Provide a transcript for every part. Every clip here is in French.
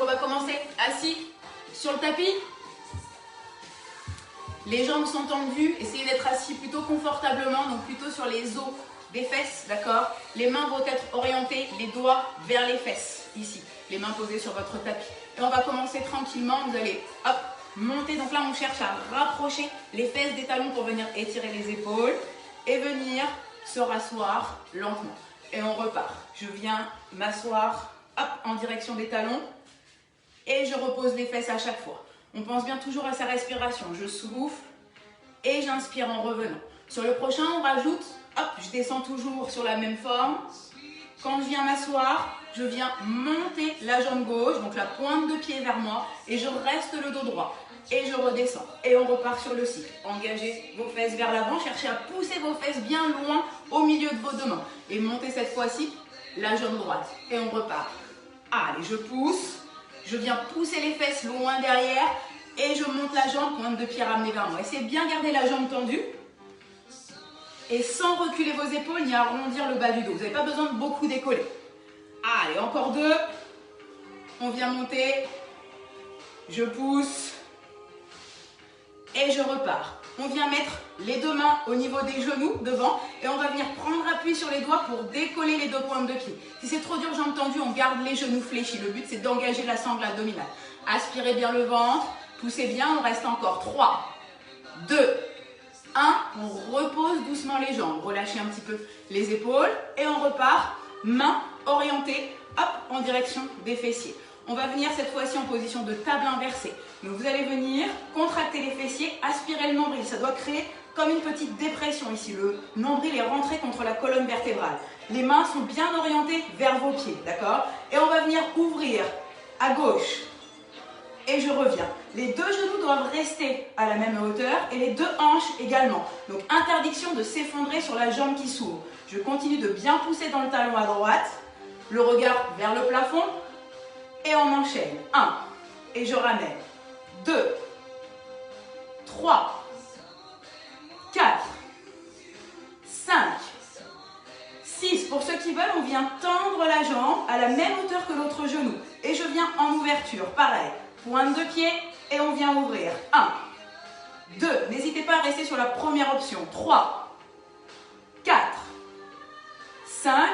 on va commencer assis sur le tapis. Les jambes sont tendues, essayez d'être assis plutôt confortablement, donc plutôt sur les os des fesses, d'accord? Les mains vont être orientées, les doigts vers les fesses, ici. Les mains posées sur votre tapis. Et on va commencer tranquillement, vous allez, hop, monter. Donc là, on cherche à rapprocher les fesses des talons pour venir étirer les épaules et venir se rasseoir lentement. Et on repart. Je viens m'asseoir, hop, en direction des talons et je repose les fesses à chaque fois. On pense bien toujours à sa respiration. Je souffle et j'inspire en revenant. Sur le prochain, on rajoute, hop, je descends toujours sur la même forme. Quand je viens m'asseoir, je viens monter la jambe gauche, donc la pointe de pied vers moi, et je reste le dos droit. Et je redescends. Et on repart sur le cycle. Engagez vos fesses vers l'avant, cherchez à pousser vos fesses bien loin au milieu de vos deux mains. Et montez cette fois-ci la jambe droite. Et on repart. Allez, je pousse. Je viens pousser les fesses loin derrière et je monte la jambe, pointe de pied ramenée vers moi. Essayez de bien garder la jambe tendue et sans reculer vos épaules ni arrondir le bas du dos. Vous n'avez pas besoin de beaucoup décoller. Allez, encore deux. On vient monter. Je pousse et je repars. On vient mettre les deux mains au niveau des genoux devant et on va venir prendre appui sur les doigts pour décoller les deux pointes de pied. Si c'est trop dur, jambes tendues, on garde les genoux fléchis. Le but, c'est d'engager la sangle abdominale. Aspirez bien le ventre, poussez bien, on reste encore. 3, 2, 1. On repose doucement les jambes. Relâchez un petit peu les épaules et on repart. Mains orientées, hop, en direction des fessiers. On va venir cette fois-ci en position de table inversée. Donc vous allez venir contracter les fessiers, aspirer le nombril. Ça doit créer comme une petite dépression ici. Le nombril est rentré contre la colonne vertébrale. Les mains sont bien orientées vers vos pieds, d'accord? Et on va venir ouvrir à gauche. Et je reviens. Les deux genoux doivent rester à la même hauteur et les deux hanches également. Donc interdiction de s'effondrer sur la jambe qui s'ouvre. Je continue de bien pousser dans le talon à droite. Le regard vers le plafond. Et on enchaîne. 1. Et je ramène. 2. 3. 4. 5. 6. Pour ceux qui veulent, on vient tendre la jambe à la même hauteur que l'autre genou. Et je viens en ouverture. Pareil. Pointe de pied et on vient ouvrir. 1. 2. N'hésitez pas à rester sur la première option. 3. 4. 5.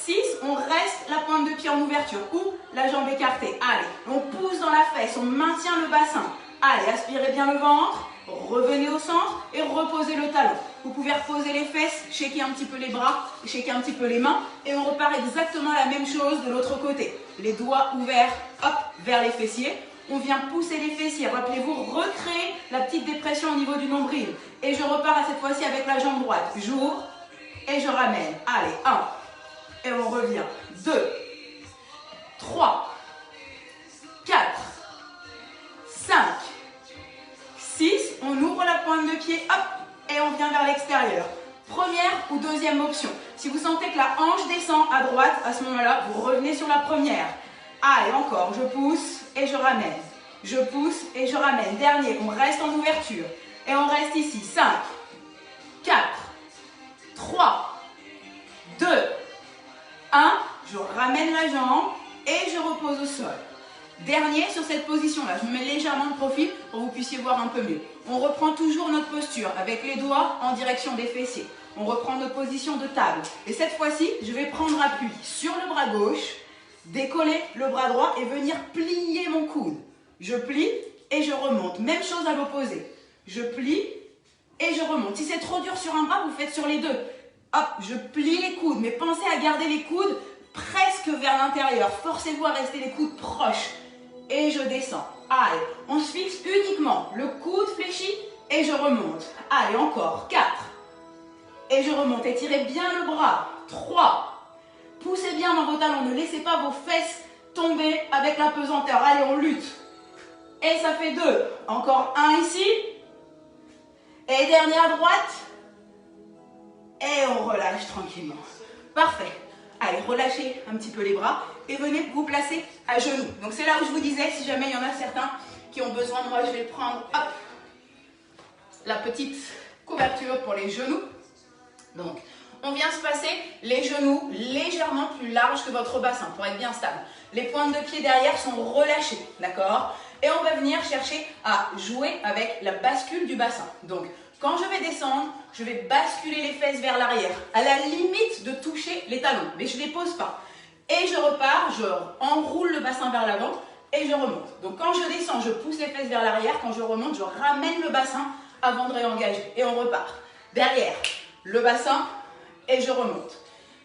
6, on reste la pointe de pied en ouverture ou la jambe écartée. Allez, on pousse dans la fesse, on maintient le bassin. Allez, aspirez bien le ventre, revenez au centre et reposez le talon. Vous pouvez reposer les fesses, shaker un petit peu les bras, shaker un petit peu les mains et on repart exactement la même chose de l'autre côté. Les doigts ouverts, hop, vers les fessiers. On vient pousser les fessiers. Rappelez-vous, recréer la petite dépression au niveau du nombril. Et je repars à cette fois-ci avec la jambe droite. J'ouvre et je ramène. Allez, 1. Et on revient. 2, 3, 4, 5, 6. On ouvre la pointe de pied, hop, et on vient vers l'extérieur. Première ou deuxième option. Si vous sentez que la hanche descend à droite, à ce moment-là, vous revenez sur la première. Allez, encore, je pousse et je ramène. Je pousse et je ramène. Dernier, on reste en ouverture. Et on reste ici. 5, 4, 3, 2, 1, je ramène la jambe et je repose au sol. Dernier sur cette position-là, je me mets légèrement de profil pour que vous puissiez voir un peu mieux. On reprend toujours notre posture avec les doigts en direction des fessiers. On reprend notre position de table. Et cette fois-ci, je vais prendre appui sur le bras gauche, décoller le bras droit et venir plier mon coude. Je plie et je remonte. Même chose à l'opposé. Je plie et je remonte. Si c'est trop dur sur un bras, vous faites sur les deux. Hop, je plie les coudes, mais pensez à garder les coudes presque vers l'intérieur. Forcez-vous à rester les coudes proches. Et je descends. Allez, on se fixe uniquement le coude fléchi et je remonte. Allez, encore. 4. Et je remonte. Étirez bien le bras. 3. Poussez bien dans vos talons. Ne laissez pas vos fesses tomber avec la pesanteur. Allez, on lutte. Et ça fait 2. Encore 1 ici. Et dernier à droite. Et on relâche tranquillement. Parfait. Allez, relâchez un petit peu les bras et venez vous placer à genoux. Donc c'est là où je vous disais, si jamais il y en a certains qui ont besoin, moi je vais prendre, hop, la petite couverture pour les genoux. Donc on vient se passer les genoux légèrement plus larges que votre bassin pour être bien stable. Les pointes de pied derrière sont relâchées, d'accord? Et on va venir chercher à jouer avec la bascule du bassin. Donc, quand je vais descendre, je vais basculer les fesses vers l'arrière, à la limite de toucher les talons, mais je ne les pose pas. Et je repars, je enroule le bassin vers l'avant et je remonte. Donc quand je descends, je pousse les fesses vers l'arrière. Quand je remonte, je ramène le bassin avant de réengager. Et on repart. Derrière, le bassin et je remonte.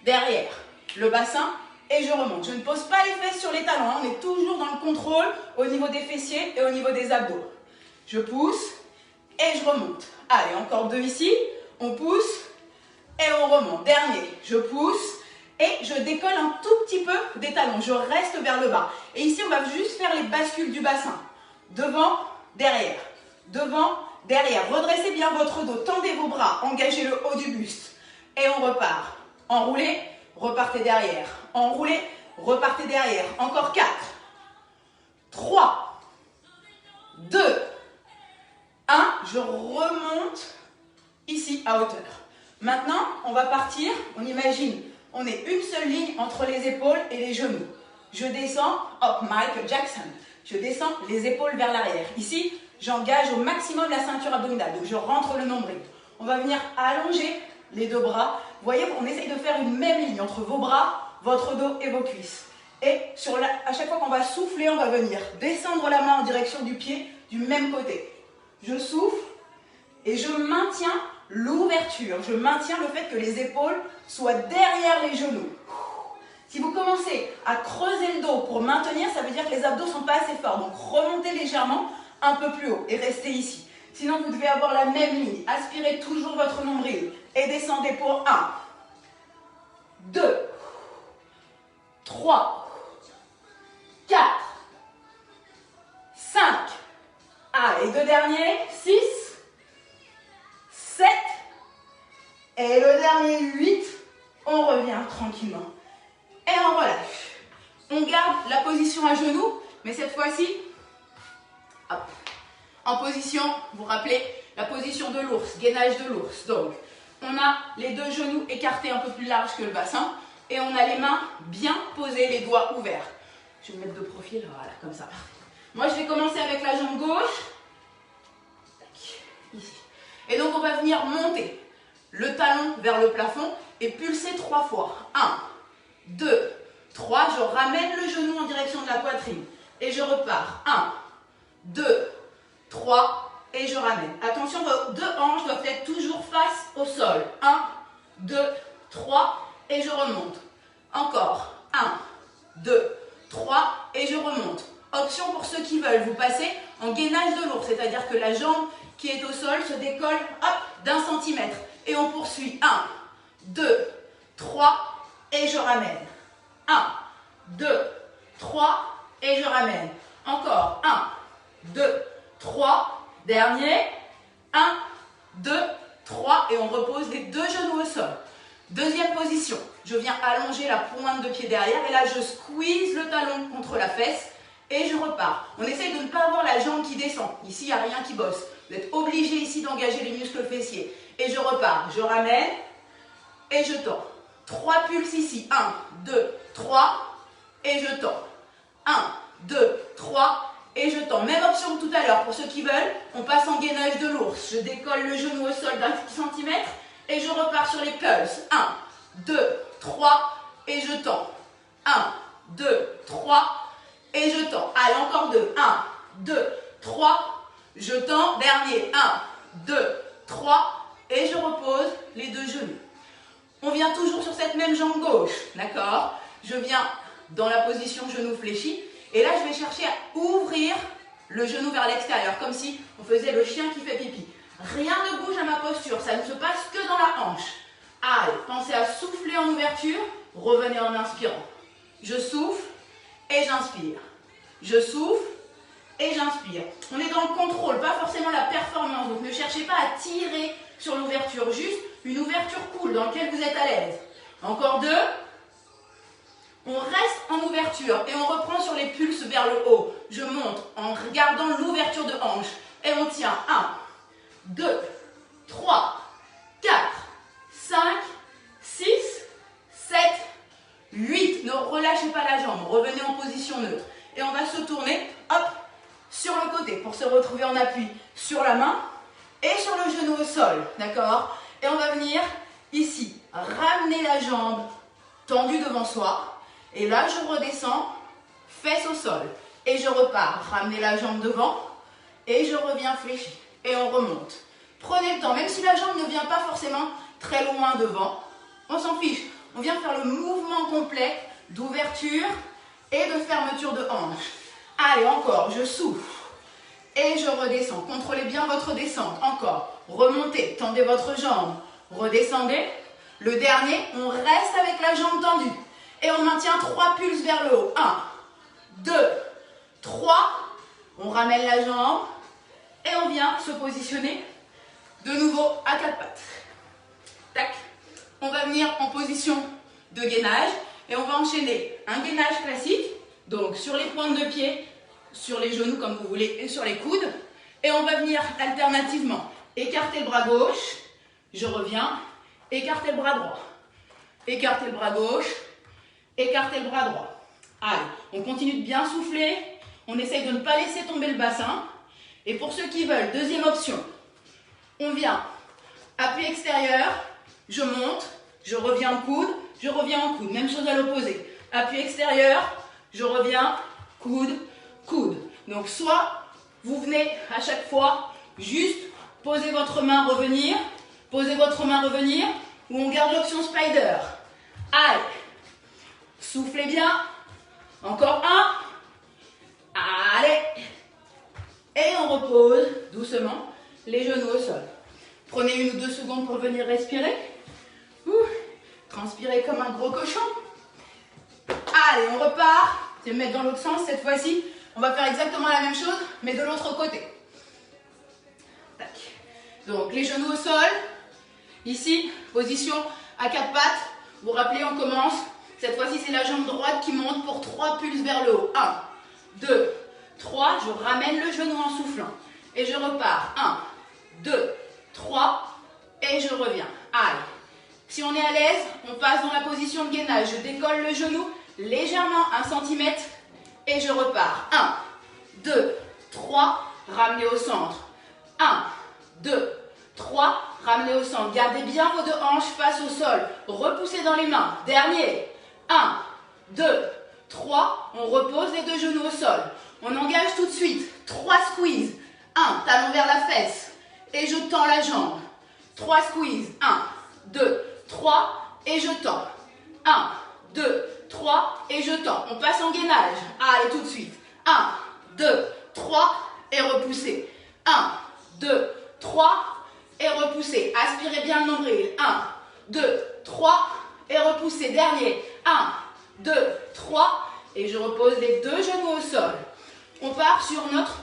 Derrière, le bassin et je remonte. Je ne pose pas les fesses sur les talons. On est toujours dans le contrôle au niveau des fessiers et au niveau des abdos. Je pousse et je remonte. Allez, encore 2 ici. On pousse et on remonte. Dernier, je pousse. Et je décolle un tout petit peu des talons. Je reste vers le bas. Et ici, on va juste faire les bascules du bassin. Devant, derrière. Devant, derrière. Redressez bien votre dos. Tendez vos bras. Engagez le haut du buste. Et on repart. Enroulez, repartez derrière. Enroulez, repartez derrière. Encore 4, 3, 2, 1. Je remonte ici à hauteur. Maintenant, on va partir. On imagine... On est une seule ligne entre les épaules et les genoux. Je descends, hop, Michael Jackson. Je descends les épaules vers l'arrière. Ici, j'engage au maximum la ceinture abdominale. Donc, je rentre le nombril. On va venir allonger les 2 bras. Vous voyez, on essaye de faire une même ligne entre vos bras, votre dos et vos cuisses. Et à chaque fois qu'on va souffler, on va venir descendre la main en direction du pied du même côté. Je souffle et je maintiens l'ouverture. Je maintiens le fait que les épaules soient derrière les genoux. Si vous commencez à creuser le dos pour maintenir, ça veut dire que les abdos ne sont pas assez forts. Donc remontez légèrement un peu plus haut et restez ici. Sinon, vous devez avoir la même ligne. Aspirez toujours votre nombril et descendez pour 1, 2, 3, 4, 5. Allez, 2 derniers. 6. 7, et le dernier 8, on revient tranquillement. Et on relâche. On garde la position à genoux, mais cette fois-ci, en position, vous vous rappelez, la position de l'ours, gainage de l'ours. Donc, on a les 2 genoux écartés un peu plus larges que le bassin, et on a les mains bien posées, les doigts ouverts. Je vais me mettre de profil, voilà, comme ça. Moi, je vais commencer avec la jambe gauche, ici. Et donc, on va venir monter le talon vers le plafond et pulser 3 fois. 1, 2, 3. Je ramène le genou en direction de la poitrine. Et je repars. 1, 2, 3. Et je ramène. Attention, vos 2 hanches doivent être toujours face au sol. 1, 2, 3. Et je remonte. Encore. 1, 2, 3. Et je remonte. Option pour ceux qui veulent. Vous passez en gainage de l'ours. C'est-à-dire que la jambe qui est au sol se décolle d'1 centimètre. Et on poursuit. 1, 2, 3. Et je ramène. 1, 2, 3. Et je ramène. Encore. 1, 2, 3. Dernier. 1, 2, 3. Et on repose les 2 genoux au sol. Deuxième position. Je viens allonger la pointe de pied derrière. Et là, je squeeze le talon contre la fesse. Et je repars. On essaye de ne pas avoir la jambe qui descend. Ici, il n'y a rien qui bosse. Vous êtes obligé ici d'engager les muscles fessiers. Et je repars. Je ramène. Et je tends. 3 pulses ici. 1, 2, 3. Et je tends. 1, 2, 3. Et je tends. Même option que tout à l'heure. Pour ceux qui veulent, on passe en gainage de l'ours. Je décolle le genou au sol d'1 centimètre. Et je repars sur les pulses. 1, 2, 3. Et je tends. 1, 2, 3. Et je tends. Allez, encore 2. 1, 2, 3. Je tends. Dernier. 1, 2, 3. Et je repose les 2 genoux. On vient toujours sur cette même jambe gauche. D'accord? Je viens dans la position genou fléchi. Et là, je vais chercher à ouvrir le genou vers l'extérieur. Comme si on faisait le chien qui fait pipi. Rien ne bouge à ma posture. Ça ne se passe que dans la hanche. Allez, pensez à souffler en ouverture. Revenez en inspirant. Je souffle. Et j'inspire. Je souffle et j'inspire. On est dans le contrôle, pas forcément la performance. Donc ne cherchez pas à tirer sur l'ouverture, juste une ouverture cool dans laquelle vous êtes à l'aise. Encore 2. On reste en ouverture et on reprend sur les pulses vers le haut. Je monte en regardant l'ouverture de hanche. Et on tient. 1, 2, 3, 4, 5, 8, ne relâchez pas la jambe, revenez en position neutre. Et on va se tourner, hop, sur le côté pour se retrouver en appui sur la main et sur le genou au sol, d'accord? Et on va venir ici, ramener la jambe tendue devant soi. Et là, je redescends, fesses au sol. Et je repars, ramener la jambe devant et je reviens fléchi. Et on remonte. Prenez le temps, même si la jambe ne vient pas forcément très loin devant, on s'en fiche. On vient faire le mouvement complet d'ouverture et de fermeture de hanche. Allez, encore, je souffle. Et je redescends. Contrôlez bien votre descente. Encore. Remontez, tendez votre jambe. Redescendez. Le dernier, on reste avec la jambe tendue. Et on maintient 3 pulses vers le haut. 1, 2, 3. On ramène la jambe. Et on vient se positionner de nouveau à 4 pattes. Tac. On va venir en position de gainage. Et on va enchaîner un gainage classique. Donc sur les pointes de pied, sur les genoux comme vous voulez et sur les coudes. Et on va venir alternativement écarter le bras gauche. Je reviens. Écarter le bras droit. Écarter le bras gauche. Écarter le bras droit. Allez, on continue de bien souffler. On essaye de ne pas laisser tomber le bassin. Et pour ceux qui veulent, deuxième option. On vient, appui extérieur, je monte, je reviens en coude, je reviens en coude. Même chose à l'opposé. Appui extérieur, je reviens, coude, coude. Donc soit vous venez à chaque fois juste poser votre main, revenir, posez votre main, revenir, ou on garde l'option spider. Allez, soufflez bien. Encore un. Allez. Et on repose doucement les genoux au sol. Prenez 1 ou 2 secondes pour venir respirer. Transpirez comme un gros cochon. Allez, on repart. Je vais me mettre dans l'autre sens cette fois-ci. On va faire exactement la même chose, mais de l'autre côté. Tac. Donc, les genoux au sol. Ici, position à 4 pattes. Vous vous rappelez, on commence. Cette fois-ci, c'est la jambe droite qui monte pour 3 pulses vers le haut. 1, 2, 3. Je ramène le genou en soufflant. Et je repars. 1, 2, 3. Et je reviens. Allez. Si on est à l'aise, on passe dans la position de gainage. Je décolle le genou légèrement 1 cm. Et je repars. 1, 2, 3. Ramenez au centre. 1, 2, 3. Ramenez au centre. Gardez bien vos 2 hanches face au sol. Repoussez dans les mains. Dernier. 1, 2, 3. On repose les 2 genoux au sol. On engage tout de suite. 3 squeeze. 1, talon vers la fesse. Et je tends la jambe. 3 squeeze. 1, 2, 3. Et je tends. 1, 2, 3. Et je tends. On passe en gainage. Allez, tout de suite. 1, 2, 3. Et repoussez. 1, 2, 3. Et repoussez. Aspirez bien le nombril. 1, 2, 3. Et repoussez. Dernier. 1, 2, 3. Et je repose les 2 genoux au sol. On part sur notre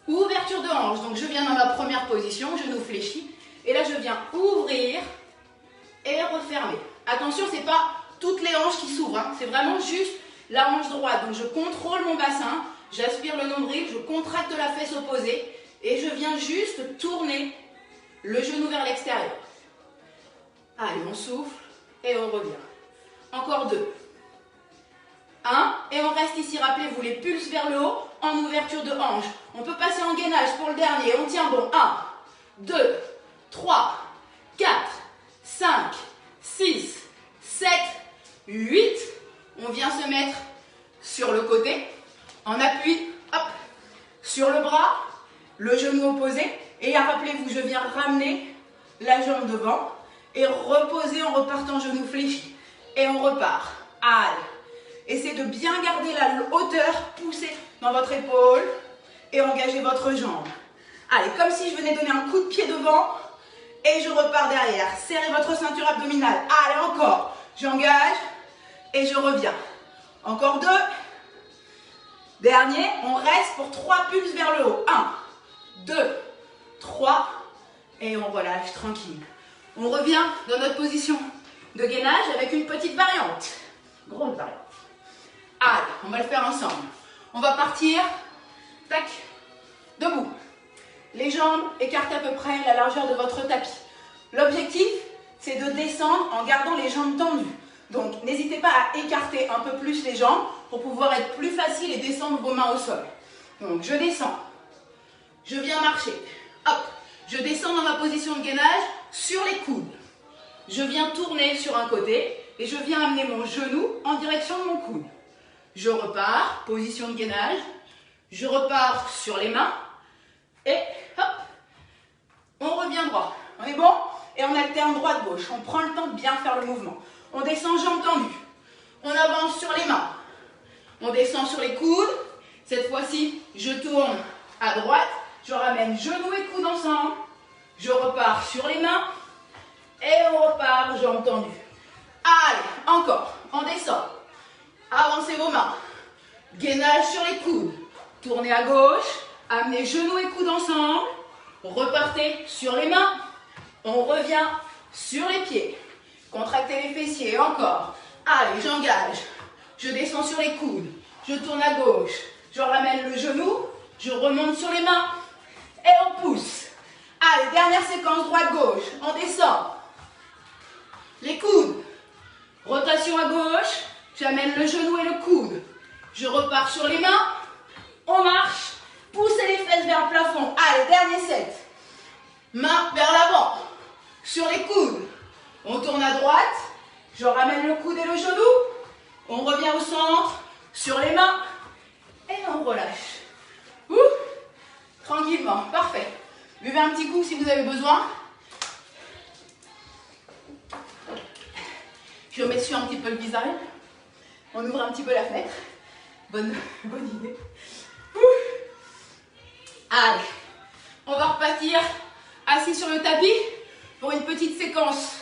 ouverture de hanche. Donc je viens dans ma première position, genou fléchi. Et là je viens ouvrir et refermer. Attention, ce n'est pas toutes les hanches qui s'ouvrent. Hein. C'est vraiment juste la hanche droite. Donc je contrôle mon bassin, j'aspire le nombril, je contracte la fesse opposée. Et je viens juste tourner le genou vers l'extérieur. Allez, on souffle et on revient. Encore 2. 1. Et on reste ici, rappelez-vous, les pulses vers le haut en ouverture de hanche. On peut passer en gainage pour le dernier. On tient bon. 1, 2, 3, 4, 5, 6, 7, 8. On vient se mettre sur le côté, en appui, hop, sur le bras, le genou opposé. Et rappelez-vous, je viens ramener la jambe devant et reposer en repartant genou fléchi. Et on repart. Allez. Essayez de bien garder la hauteur, poussez dans votre épaule et engagez votre jambe. Allez, comme si je venais donner un coup de pied devant et je repars derrière. Serrez votre ceinture abdominale. Allez, encore. J'engage et je reviens. Encore 2. Dernier, on reste pour 3 pulses vers le haut. 1, 2, 3 et on relâche tranquille. On revient dans notre position de gainage avec une petite variante. Grosse variante. Allez, on va le faire ensemble. On va partir, tac, debout. Les jambes écartent à peu près la largeur de votre tapis. L'objectif, c'est de descendre en gardant les jambes tendues. Donc, n'hésitez pas à écarter un peu plus les jambes pour pouvoir être plus facile et descendre vos mains au sol. Donc, je descends. Je viens marcher. Hop. Je descends dans ma position de gainage sur les coudes. Je viens tourner sur un côté et je viens amener mon genou en direction de mon coude. Je repars, position de gainage. Je repars sur les mains et hop, on revient droit. On est bon? Et on alterne droite-gauche. On prend le temps de bien faire le mouvement. On descend jambes tendues. On avance sur les mains. On descend sur les coudes. Cette fois-ci, je tourne à droite. Je ramène genoux et coudes ensemble. Je repars sur les mains. Et on repart, jambes tendues. Allez, encore. On descend. Avancez vos mains. Gainage sur les coudes. Tournez à gauche. Amenez genoux et coudes ensemble. Repartez sur les mains. On revient sur les pieds. Contractez les fessiers. Encore. Allez, j'engage. Je descends sur les coudes. Je tourne à gauche. Je ramène le genou. Je remonte sur les mains. Et on pousse. Allez, dernière séquence droite-gauche. On descend. Les coudes. Rotation à gauche. J'amène le genou et le coude. Je repars sur les mains. On marche. Poussez les fesses vers le plafond. Allez, dernier set. Main vers l'avant. Sur les coudes. On tourne à droite. Je ramène le coude et le genou. On revient au centre. Sur les mains. Et on relâche. Ouh. Tranquillement. Parfait. Buvez un petit coup si vous avez besoin. Je m'essuie un petit peu le visage. On ouvre un petit peu la fenêtre. Bonne idée. Ouh. Allez, on va repartir assis sur le tapis pour une petite séquence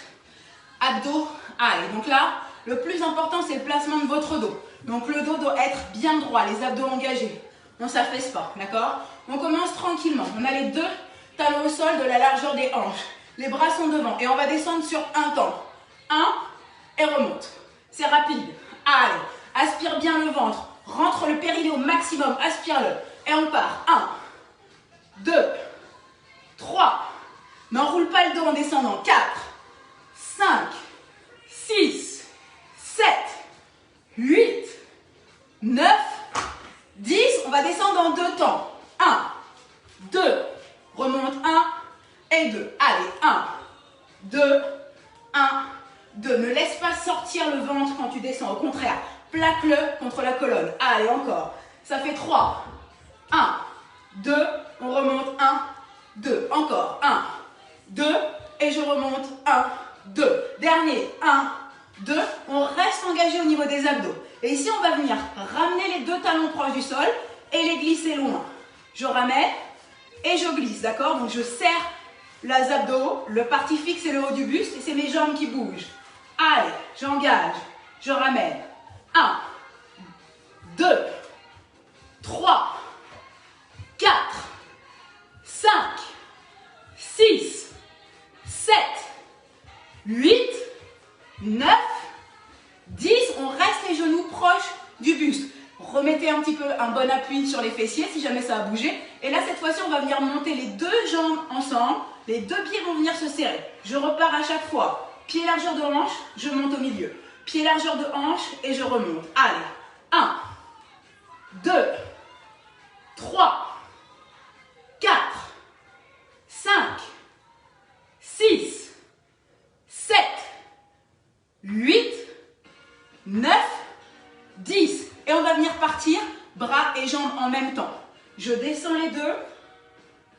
abdos. Allez, donc là, le plus important, c'est le placement de votre dos. Donc le dos doit être bien droit, les abdos engagés. On ne s'affaisse pas, d'accord? On commence tranquillement. On a les deux talons au sol de la largeur des hanches. Les bras sont devant et on va descendre sur un temps. 1 et remonte. C'est rapide. Allez, aspire bien le ventre. Rentre le périnée au maximum, aspire-le. Et on part. 1, 2, 3. N'enroule pas le dos en descendant. 4, 5, 6, 7, 8, 9, 10. On va descendre en deux temps. 1, 2, remonte 1 et 2. Allez, 1, 2, 1, 2. Ne laisse pas sortir le ventre quand tu descends. Au contraire, plaque-le contre la colonne. Allez, encore. Ça fait 3. 1, 2, on remonte 1, 2. Encore. 1, 2, et je remonte 1, 2. Dernier. 1, 2. On reste engagé au niveau des abdos. Et ici, on va venir ramener les deux talons proches du sol et les glisser loin. Je ramène et je glisse, d'accord? Donc, je serre les abdos, le parti fixe et le haut du buste, et c'est mes jambes qui bougent. Allez, j'engage, je ramène. 1, 2, 3, 4, 5, 6, 7, 8, 9, 10. On reste les genoux proches du buste. Remettez un petit peu un bon appui sur les fessiers si jamais ça a bougé. Et là, cette fois-ci, on va venir monter les deux jambes ensemble. Les deux pieds vont venir se serrer. Je repars à chaque fois. Pied largeur de hanche, je monte au milieu. Pied largeur de hanche et je remonte. Allez. 1, 2, 3, 4, 5, 6, 7, 8, 9, 10. Et on va venir partir, bras et jambes en même temps. Je descends les deux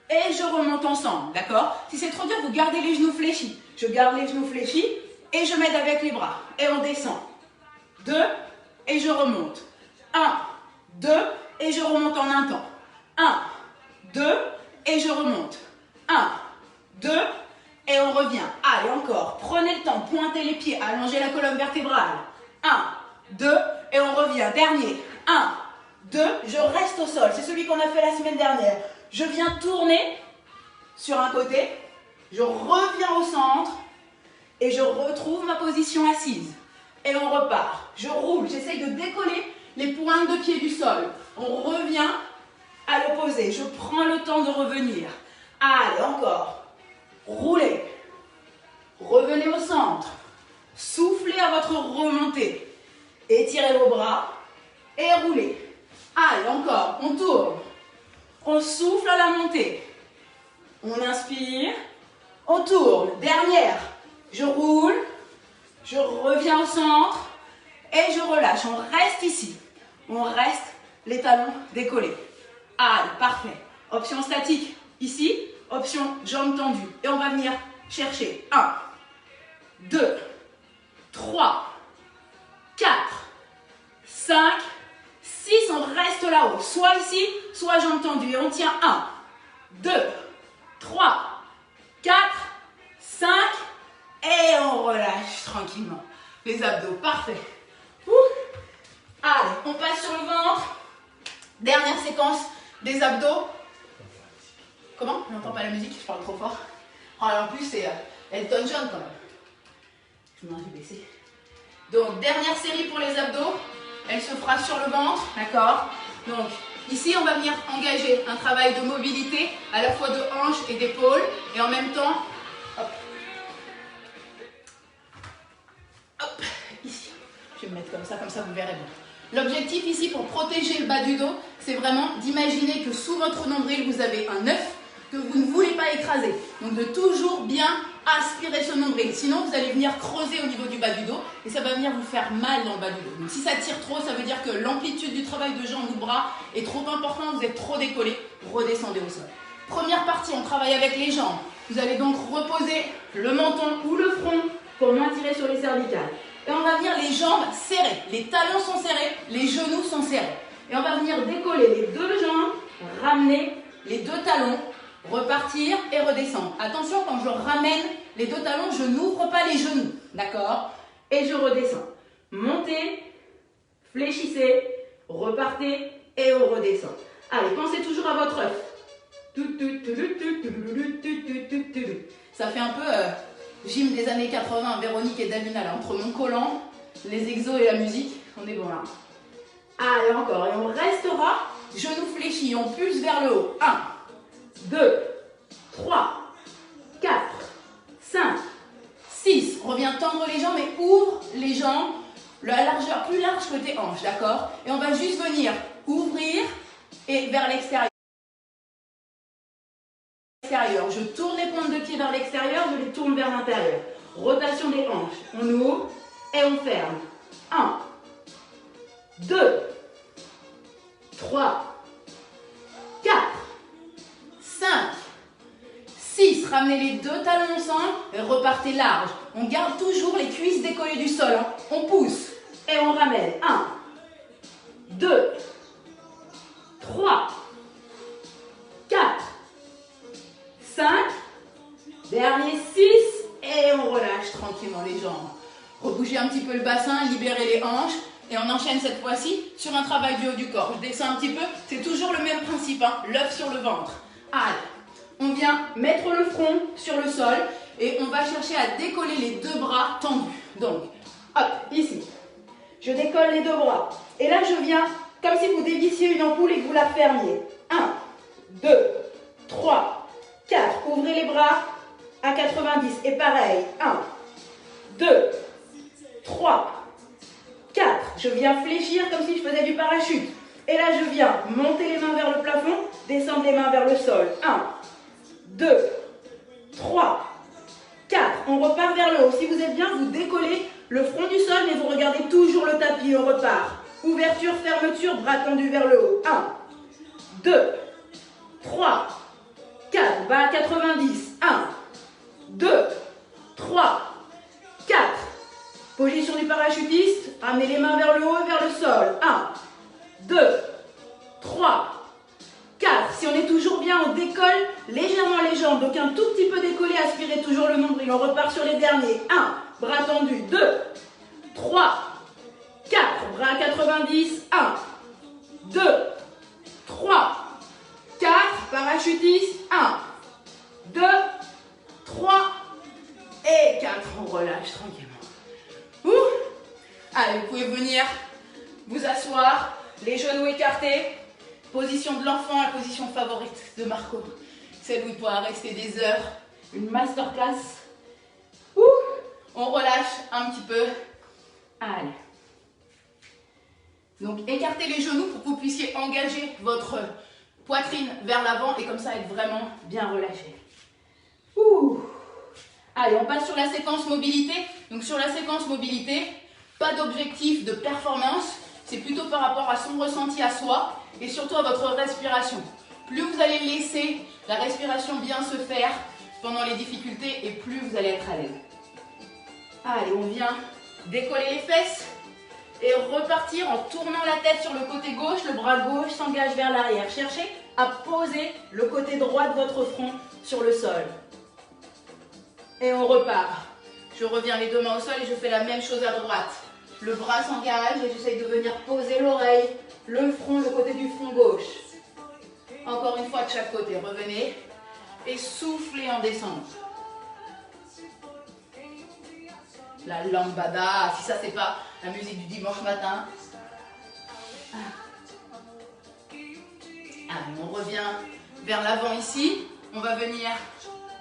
et je remonte ensemble, d'accord? Si c'est trop dur, vous gardez les genoux fléchis. Je garde les genoux fléchis et je m'aide avec les bras. Et on descend. 2 et je remonte. 1, 2 et je remonte en un temps. 1, 2 et je remonte. 1, 2 et on revient. Allez, encore. Prenez le temps, pointez les pieds, allongez la colonne vertébrale. 1, 2 et on revient. Dernier. 1, 2, je reste au sol. C'est celui qu'on a fait la semaine dernière. Je viens tourner sur un côté. Je reviens au centre et je retrouve ma position assise. Et on repart. Je roule, j'essaye de décoller les pointes de pied du sol. On revient à l'opposé. Je prends le temps de revenir. Allez, encore. Roulez. Revenez au centre. Soufflez à votre remontée. Étirez vos bras et roulez. Allez, encore, on tourne. On souffle à la montée. On inspire, on tourne. Dernière, je roule, je reviens au centre et je relâche. On reste ici. On reste les talons décollés. Allez, parfait. Option statique ici, option jambes tendues. Et on va venir chercher 1, 2, 3, 4, 5, 6. On reste là-haut. Soit ici, soit jambes tendues. Et on tient 1, 2, 3, 4, 5. Et on relâche tranquillement. Les abdos, parfait. Allez, on passe sur le ventre. Dernière séquence des abdos. Comment? Je n'entends pas la musique, je parle trop fort. Oh, en plus, c'est Elton John quand même. Je m'en vais baisser. Donc, dernière série pour les abdos. Elle se fera sur le ventre, d'accord? Donc, ici, on va venir engager un travail de mobilité, à la fois de hanches et d'épaules. Et en même temps, hop. Hop, ici. Je vais me mettre comme ça vous verrez bien. L'objectif ici pour protéger le bas du dos, c'est vraiment d'imaginer que sous votre nombril, vous avez un œuf que vous ne voulez pas écraser. Donc de toujours bien aspirer ce nombril. Sinon, vous allez venir creuser au niveau du bas du dos et ça va venir vous faire mal dans le bas du dos. Donc si ça tire trop, ça veut dire que l'amplitude du travail de jambes ou de bras est trop importante, vous êtes trop décollé. Redescendez au sol. Première partie, on travaille avec les jambes. Vous allez donc reposer le menton ou le front pour moins tirer sur les cervicales. Et on va venir les jambes serrées. Les talons sont serrés, les genoux sont serrés. Et on va venir décoller les deux jambes, ramener les deux talons, repartir et redescendre. Attention, quand je ramène les deux talons, je n'ouvre pas les genoux. D'accord? Et je redescends. Montez, fléchissez, repartez et on redescend. Allez, pensez toujours à votre œuf. Ça fait un peu gym des années 80, Véronique et Davina, là, entre mon collant, les exos et la musique, on est bon là. Allez, encore, et on restera, genoux fléchis, on pulse vers le haut. 1, 2, 3, 4, 5, 6. On revient tendre les jambes et ouvre les jambes, la largeur plus large côté hanche, d'accord? Et on va juste venir ouvrir et vers l'extérieur. Je tourne les pointes de pied vers l'extérieur, je les tourne vers l'intérieur. Rotation des hanches. On ouvre et on ferme. 1, 2, 3, 4, 5, 6. Ramenez les deux talons ensemble et repartez large. On garde toujours les cuisses décollées du sol. Hein. On pousse et on ramène. 1, 2, 3, 4, 5, dernier 6 et on relâche tranquillement les jambes. Rebougez un petit peu le bassin, libérez les hanches et on enchaîne cette fois-ci sur un travail du haut du corps. Je descends un petit peu, c'est toujours le même principe, hein, l'œuf sur le ventre. Allez, on vient mettre le front sur le sol et on va chercher à décoller les deux bras tendus. Donc, hop, ici, je décolle les deux bras et là je viens comme si vous dévissiez une ampoule et que vous la fermiez. 1, 2, 3, 4, ouvrez les bras à 90 et pareil, 1, 2, 3, 4, je viens fléchir comme si je faisais du parachute et là je viens monter les mains vers le plafond, descendre les mains vers le sol, 1, 2, 3, 4, on repart vers le haut, si vous êtes bien vous décollez le front du sol mais vous regardez toujours le tapis, on repart, ouverture, fermeture, bras tendus vers le haut, 1, 2, 3, 4, bas à 90, 1, 2, 3, 4, position du parachutiste, ramenez les mains vers le haut et vers le sol, 1, 2, 3, 4, si on est toujours bien, on décolle légèrement les jambes, donc un tout petit peu décollé, aspirez toujours le nombril, on repart sur les derniers, 1, bras tendus, 2, 3, 4, bras à 90, 1, 2, 3, 4, parachutiste, 1, 2, 3 et 4. On relâche tranquillement. Allez, vous pouvez venir vous asseoir, les genoux écartés. Position de l'enfant, la position favorite de Marco. Celle où il pourra rester des heures. Une masterclass. On relâche un petit peu. Allez. Donc, écartez les genoux pour que vous puissiez engager votre poitrine vers l'avant et comme ça être vraiment bien relâché. Ouh. Allez, on passe sur la séquence mobilité. Donc, sur la séquence mobilité, pas d'objectif de performance. C'est plutôt par rapport à son ressenti à soi et surtout à votre respiration. Plus vous allez laisser la respiration bien se faire pendant les difficultés et plus vous allez être à l'aise. Allez, on vient décoller les fesses et repartir en tournant la tête sur le côté gauche. Le bras gauche s'engage vers l'arrière. Cherchez à poser le côté droit de votre front sur le sol. Et on repart. Je reviens les deux mains au sol et je fais la même chose à droite. Le bras s'engage et j'essaye de venir poser l'oreille, le front, le côté du front gauche. Encore une fois de chaque côté. Revenez et soufflez en descendant. La lambada, si ça c'est pas la musique du dimanche matin. Allez, on revient vers l'avant ici. On va venir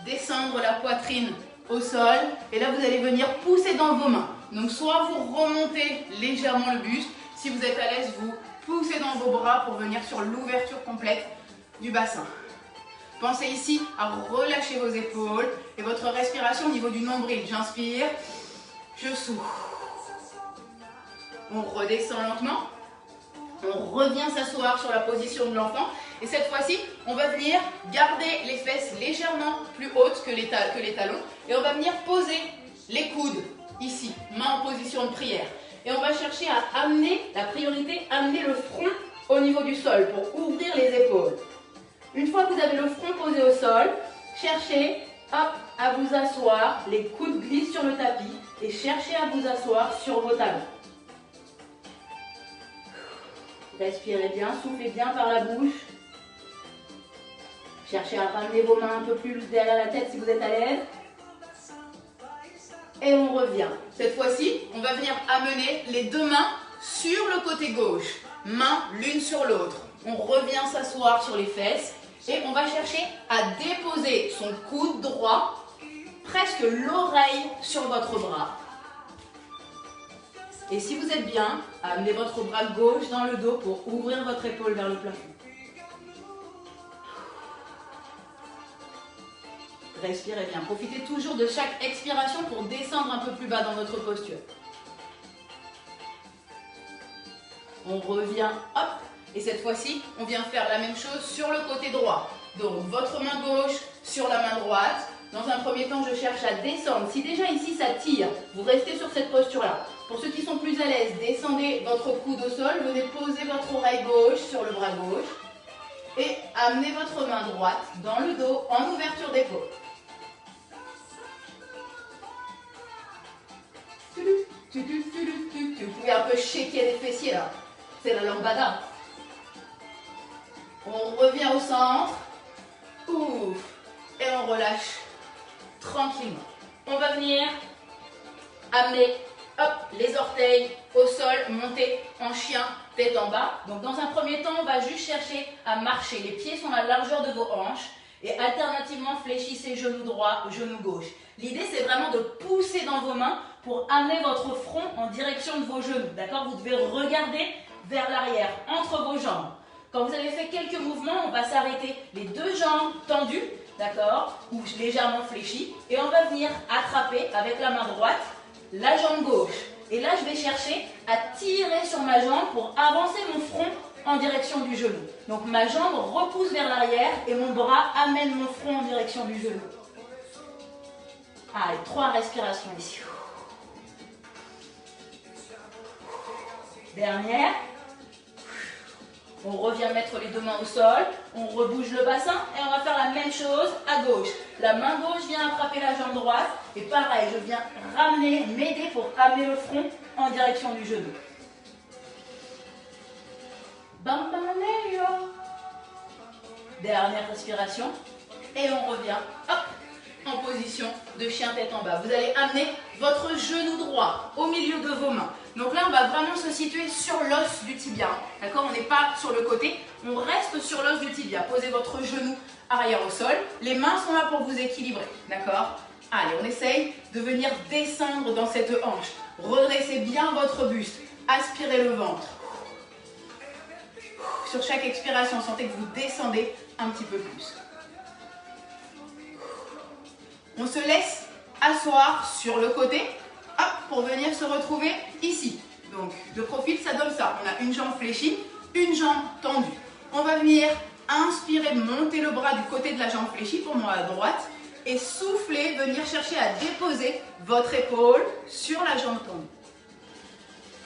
descendre la poitrine au sol. Et là, vous allez venir pousser dans vos mains. Donc, soit vous remontez légèrement le buste. Si vous êtes à l'aise, vous poussez dans vos bras pour venir sur l'ouverture complète du bassin. Pensez ici à relâcher vos épaules et votre respiration au niveau du nombril. J'inspire, je souffle. On redescend lentement. On revient s'asseoir sur la position de l'enfant. Et cette fois-ci, on va venir garder les fesses légèrement plus hautes que les talons. Et on va venir poser les coudes ici, main en position de prière. Et on va chercher à amener, la priorité, amener le front au niveau du sol pour ouvrir les épaules. Une fois que vous avez le front posé au sol, cherchez hop, à vous asseoir. Les coudes glissent sur le tapis et cherchez à vous asseoir sur vos talons. Respirez bien, soufflez bien par la bouche. Cherchez à ramener vos mains un peu plus derrière la tête si vous êtes à l'aise. Et on revient. Cette fois-ci, on va venir amener les deux mains sur le côté gauche. Mains l'une sur l'autre. On revient s'asseoir sur les fesses. Et on va chercher à déposer son coude droit, presque l'oreille sur votre bras. Et si vous êtes bien, amenez votre bras gauche dans le dos pour ouvrir votre épaule vers le plafond. Respirez bien. Profitez toujours de chaque expiration pour descendre un peu plus bas dans votre posture. On revient, hop. Et cette fois-ci, on vient faire la même chose sur le côté droit. Donc, votre main gauche sur la main droite. Dans un premier temps, je cherche à descendre. Si déjà ici, ça tire, vous restez sur cette posture-là. Pour ceux qui sont plus à l'aise, descendez votre coude au sol. Venez poser votre oreille gauche sur le bras gauche. Et amenez votre main droite dans le dos en ouverture d'épaule. Vous pouvez un peu shaker les fessiers là. C'est la lambada. On revient au centre. Ouf. Et on relâche tranquillement. On va venir amener hop, les orteils au sol, monter en chien, tête en bas. Donc dans un premier temps, on va juste chercher à marcher. Les pieds sont à la largeur de vos hanches. Et alternativement, fléchissez genou droit, genou gauche. L'idée, c'est vraiment de pousser dans vos mains pour amener votre front en direction de vos genoux. D'accord? Vous devez regarder vers l'arrière, entre vos jambes. Quand vous avez fait quelques mouvements, on va s'arrêter les deux jambes tendues, d'accord? Ou légèrement fléchies. Et on va venir attraper avec la main droite la jambe gauche. Et là, je vais chercher à tirer sur ma jambe pour avancer mon front en direction du genou. Donc ma jambe repousse vers l'arrière et mon bras amène mon front en direction du genou. Allez, 3 respirations ici. Dernière. On revient mettre les deux mains au sol, on rebouge le bassin et on va faire la même chose à gauche. La main gauche vient attraper la jambe droite et pareil, je viens ramener, m'aider pour amener le front en direction du genou. Bambaleo. Dernière respiration et on revient, hop, en position de chien tête en bas. Vous allez amener votre genou droit au milieu de vos mains. Donc là, on va vraiment se situer sur l'os du tibia. D'accord? On n'est pas sur le côté, on reste sur l'os du tibia. Posez votre genou arrière au sol. Les mains sont là pour vous équilibrer. D'accord? Allez, on essaye de venir descendre dans cette hanche. Redressez bien votre buste. Aspirez le ventre. Sur chaque expiration, sentez que vous descendez un petit peu plus. On se laisse asseoir sur le côté, hop, pour venir se retrouver ici. Donc, de profil, ça donne ça. On a une jambe fléchie, une jambe tendue. On va venir inspirer, monter le bras du côté de la jambe fléchie, pour moi à droite, et souffler, venir chercher à déposer votre épaule sur la jambe tendue.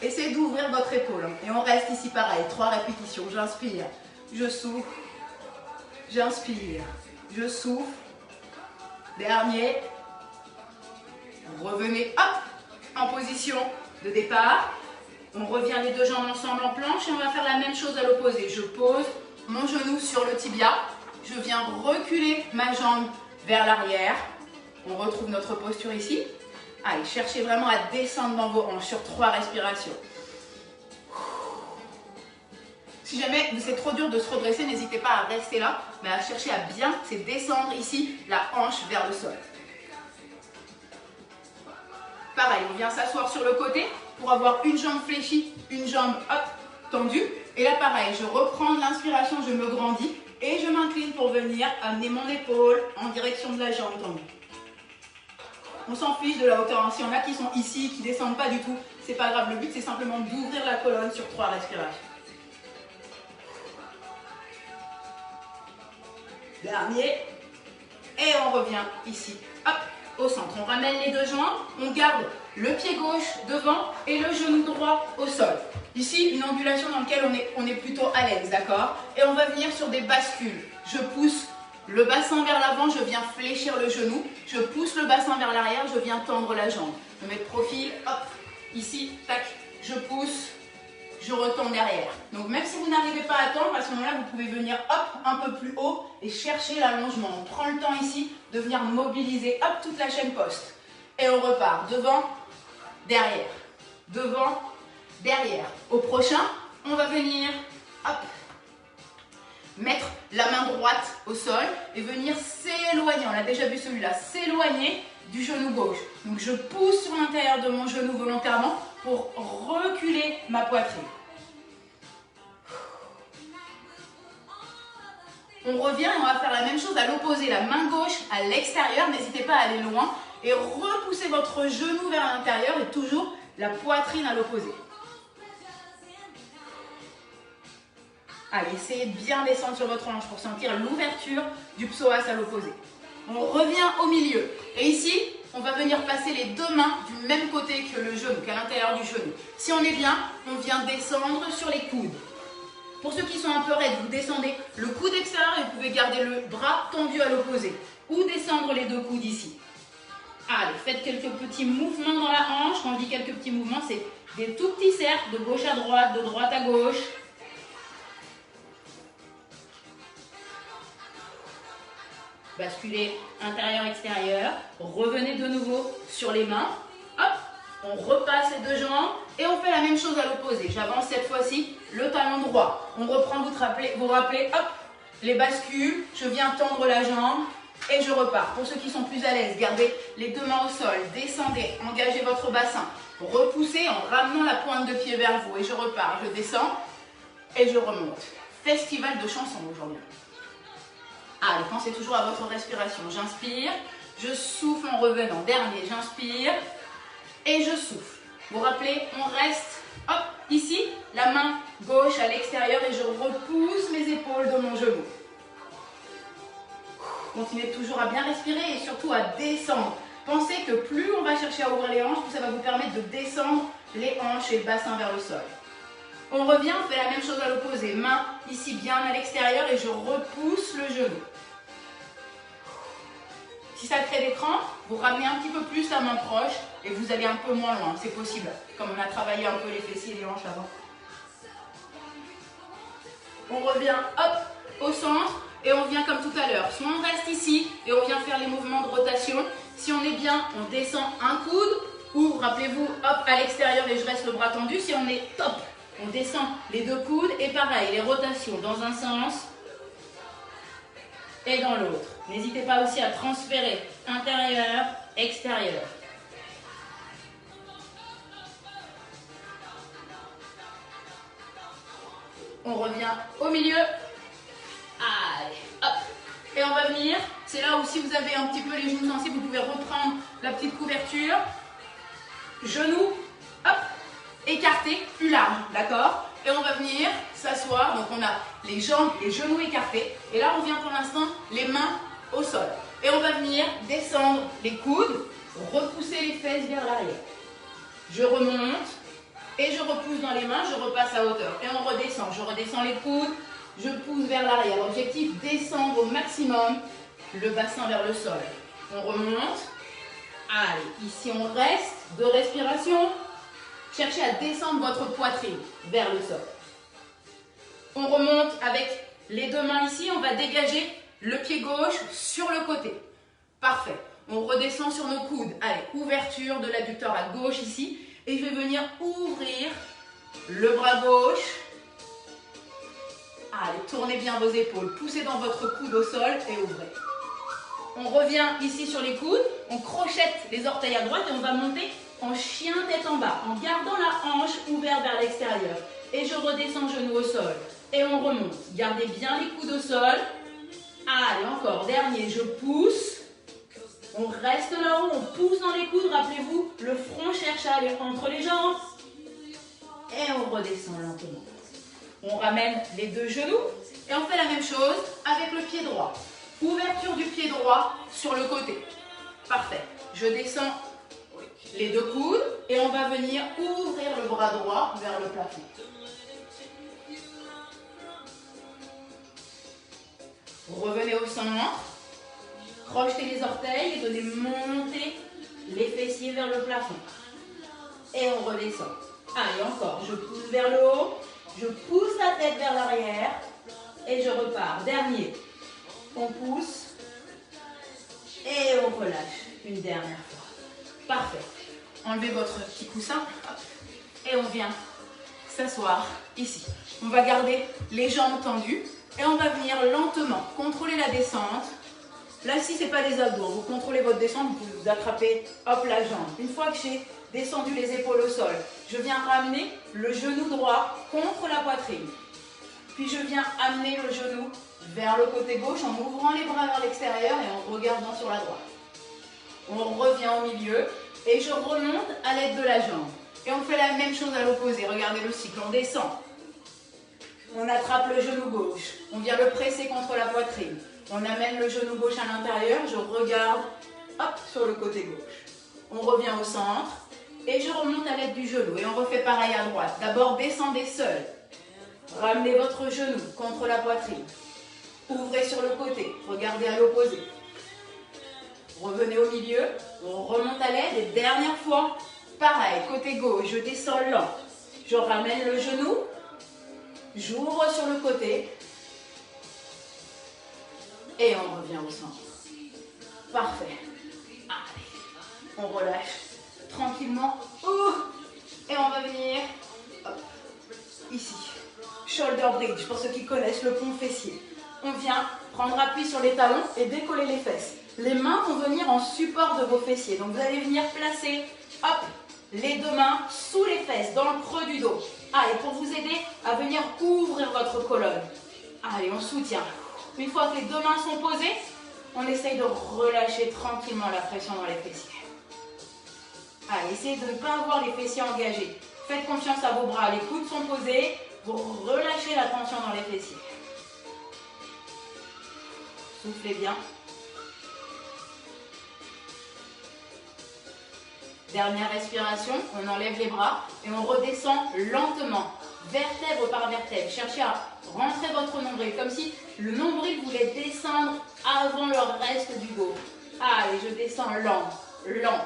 Essayez d'ouvrir votre épaule. Et on reste ici pareil, 3 répétitions. J'inspire, je souffle, j'inspire, je souffle. Dernier. Revenez, hop, en position de départ. On revient les deux jambes ensemble en planche et on va faire la même chose à l'opposé. Je pose mon genou sur le tibia. Je viens reculer ma jambe vers l'arrière. On retrouve notre posture ici. Allez, cherchez vraiment à descendre dans vos hanches sur 3 respirations. Si jamais c'est trop dur de se redresser, n'hésitez pas à rester là, mais à chercher à bien, c'est descendre ici la hanche vers le sol. Pareil, on vient s'asseoir sur le côté pour avoir une jambe fléchie, une jambe hop, tendue. Et là pareil, je reprends l'inspiration, je me grandis et je m'incline pour venir amener mon épaule en direction de la jambe tendue. On s'en fiche de la hauteur. S'il y en a qui sont ici, qui ne descendent pas du tout, c'est pas grave. Le but, c'est simplement d'ouvrir la colonne sur 3 respirations. Dernier. Et on revient ici, hop, au centre. On ramène les deux jambes, on garde le pied gauche devant et le genou droit au sol. Ici, une ondulation dans laquelle on est plutôt à l'aise, d'accord? Et on va venir sur des bascules. Je pousse le bassin vers l'avant, je viens fléchir le genou. Je pousse le bassin vers l'arrière, je viens tendre la jambe. Je mets de profil, hop, ici, tac, je pousse, je retourne derrière. Donc même si vous n'arrivez pas à tendre, à ce moment-là, vous pouvez venir, hop, un peu plus haut et chercher l'allongement. On prend le temps ici de venir mobiliser, hop, toute la chaîne poste. Et on repart, devant, derrière, devant, derrière. Au prochain, on va venir, hop, mettre la main droite au sol et venir s'éloigner, on l'a déjà vu celui-là, s'éloigner du genou gauche. Donc je pousse sur l'intérieur de mon genou volontairement pour reculer ma poitrine. On revient et on va faire la même chose à l'opposé, la main gauche à l'extérieur, n'hésitez pas à aller loin et repoussez votre genou vers l'intérieur et toujours la poitrine à l'opposé. Allez, essayez de bien descendre sur votre hanche pour sentir l'ouverture du psoas à l'opposé. On revient au milieu. Et ici, on va venir passer les deux mains du même côté que le genou, qu'à l'intérieur du genou. Si on est bien, on vient descendre sur les coudes. Pour ceux qui sont un peu raides, vous descendez le coude extérieur et vous pouvez garder le bras tendu à l'opposé. Ou descendre les deux coudes ici. Allez, faites quelques petits mouvements dans la hanche. Quand je dis quelques petits mouvements, c'est des tout petits cercles de gauche à droite, de droite à gauche. Basculez intérieur-extérieur, revenez de nouveau sur les mains, hop, on repasse les deux jambes et on fait la même chose à l'opposé. J'avance cette fois-ci le talon droit. On reprend, vous rappelez, hop, les bascules, je viens tendre la jambe et je repars. Pour ceux qui sont plus à l'aise, gardez les deux mains au sol, descendez, engagez votre bassin, repoussez en ramenant la pointe de pied vers vous et je repars, je descends et je remonte. Festival de chansons aujourd'hui. Allez, pensez toujours à votre respiration. J'inspire, je souffle en revenant. Dernier, j'inspire et je souffle. Vous vous rappelez, on reste, hop, ici, la main gauche à l'extérieur et je repousse mes épaules de mon genou. Continuez toujours à bien respirer et surtout à descendre. Pensez que plus on va chercher à ouvrir les hanches, plus ça va vous permettre de descendre les hanches et le bassin vers le sol. On revient, on fait la même chose à l'opposé. Main ici bien à l'extérieur et je repousse le genou. Si ça crée des crampes, vous ramenez un petit peu plus la main proche et vous allez un peu moins loin. C'est possible, comme on a travaillé un peu les fessiers et les hanches avant. On revient, hop, au centre et on vient comme tout à l'heure. Soit on reste ici et on vient faire les mouvements de rotation. Si on est bien, on descend un coude ou, rappelez-vous, hop, à l'extérieur et je reste le bras tendu. Si on est top, on descend les deux coudes et pareil, les rotations dans un sens et dans l'autre. N'hésitez pas aussi à transférer intérieur, extérieur. On revient au milieu. Allez, hop. Et on va venir, c'est là où si vous avez un petit peu les genoux sensibles, vous pouvez reprendre la petite couverture. Genoux, hop, écartés, plus large, d'accord? Et on va venir s'asseoir, donc on a les jambes, les genoux écartés. Et là, on vient pour l'instant les mains au sol. Et on va venir descendre les coudes, repousser les fesses vers l'arrière. Je remonte et je repousse dans les mains, je repasse à hauteur. Et on redescend, je redescends les coudes, je pousse vers l'arrière. L'objectif, descendre au maximum le bassin vers le sol. On remonte. Allez, ici on reste, 2 respirations. Cherchez à descendre votre poitrine vers le sol. On remonte avec les 2 mains ici, on va dégager le pied gauche sur le côté. Parfait. On redescend sur nos coudes. Allez, ouverture de l'adducteur à gauche ici. Et je vais venir ouvrir le bras gauche. Allez, tournez bien vos épaules. Poussez dans votre coude au sol et ouvrez. On revient ici sur les coudes. On crochette les orteils à droite et on va monter en chien tête en bas. En gardant la hanche ouverte vers l'extérieur. Et je redescends genoux au sol. Et on remonte. Gardez bien les coudes au sol. Allez, encore. Dernier, je pousse. On reste là-haut, on pousse dans les coudes. Rappelez-vous, le front cherche à aller entre les jambes. Et on redescend lentement. On ramène les 2 genoux. Et on fait la même chose avec le pied droit. Ouverture du pied droit sur le côté. Parfait. Je descends les 2 coudes. Et on va venir ouvrir le bras droit vers le plafond. Revenez au centre. Crochetez les orteils et donnez monter les fessiers vers le plafond. Et on redescend. Allez, encore. Je pousse vers le haut. Je pousse la tête vers l'arrière. Et je repars. Dernier. On pousse. Et on relâche. Une dernière fois. Parfait. Enlevez votre petit coussin. Et on vient s'asseoir ici. On va garder les jambes tendues. Et on va venir lentement contrôler la descente. Là, si ce n'est pas les abdos, vous contrôlez votre descente, vous pouvez vous attraper, hop, la jambe. Une fois que j'ai descendu les épaules au sol, je viens ramener le genou droit contre la poitrine. Puis je viens amener le genou vers le côté gauche en ouvrant les bras vers l'extérieur et en regardant sur la droite. On revient au milieu et je remonte à l'aide de la jambe. Et on fait la même chose à l'opposé. Regardez le cycle, on descend. On attrape le genou gauche. On vient le presser contre la poitrine. On amène le genou gauche à l'intérieur, je regarde, hop, sur le côté gauche. On revient au centre et je remonte à l'aide du genou. Et on refait pareil à droite. D'abord, descendez seul. Ramenez votre genou contre la poitrine. Ouvrez sur le côté, regardez à l'opposé. Revenez au milieu, on remonte à l'aide et dernière fois, pareil, côté gauche, je descends lent. Je ramène le genou, j'ouvre sur le côté. Et on revient au centre. Parfait. Allez. On relâche tranquillement. Et on va venir hop, ici. Shoulder bridge, pour ceux qui connaissent le pont fessier. On vient prendre appui sur les talons et décoller les fesses. Les mains vont venir en support de vos fessiers. Donc vous allez venir placer hop, les 2 mains sous les fesses, dans le creux du dos. Allez, pour vous aider à venir ouvrir votre colonne. Allez, on soutient. Une fois que les 2 mains sont posées, on essaye de relâcher tranquillement la pression dans les fessiers. Allez, essayez de ne pas avoir les fessiers engagés. Faites confiance à vos bras, les coudes sont posés, vous relâchez la tension dans les fessiers. Soufflez bien. Dernière respiration, on enlève les bras et on redescend lentement, vertèbre par vertèbre. Cherchez à rentrer votre nombril, comme si le nombril voulait descendre avant le reste du dos. Allez, je descends lent, lent,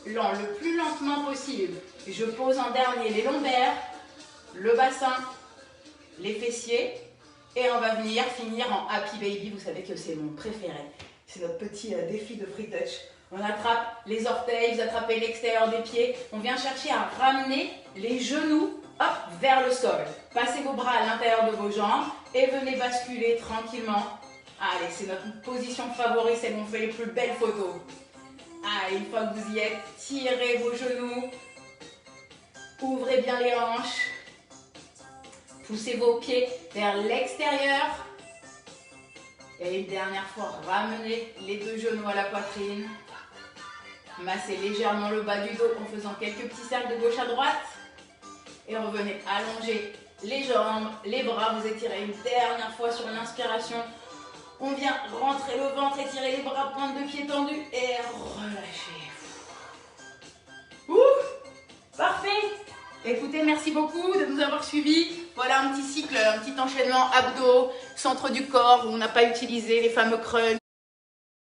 lent, le plus lentement possible. Je pose en dernier les lombaires, le bassin, les fessiers. Et on va venir finir en Happy Baby. Vous savez que c'est mon préféré. C'est notre petit défi de Free Touch. On attrape les orteils, vous attrapez l'extérieur des pieds. On vient chercher à ramener les genoux hop, vers le sol. Passez vos bras à l'intérieur de vos jambes et venez basculer tranquillement. Allez, c'est notre position favorite, c'est où on fait les plus belles photos. Ah, une fois que vous y êtes, tirez vos genoux. Ouvrez bien les hanches. Poussez vos pieds vers l'extérieur. Et une dernière fois, ramenez les deux genoux à la poitrine. Massez légèrement le bas du dos en faisant quelques petits cercles de gauche à droite. Et revenez allonger les jambes, les bras. Vous étirez une dernière fois sur l'inspiration. On vient rentrer le ventre, étirer les bras, pointe de pied tendue et relâcher. Ouh, parfait. Écoutez, merci beaucoup de nous avoir suivis. Voilà un petit cycle, un petit enchaînement abdos, centre du corps où on n'a pas utilisé les fameux crunchs.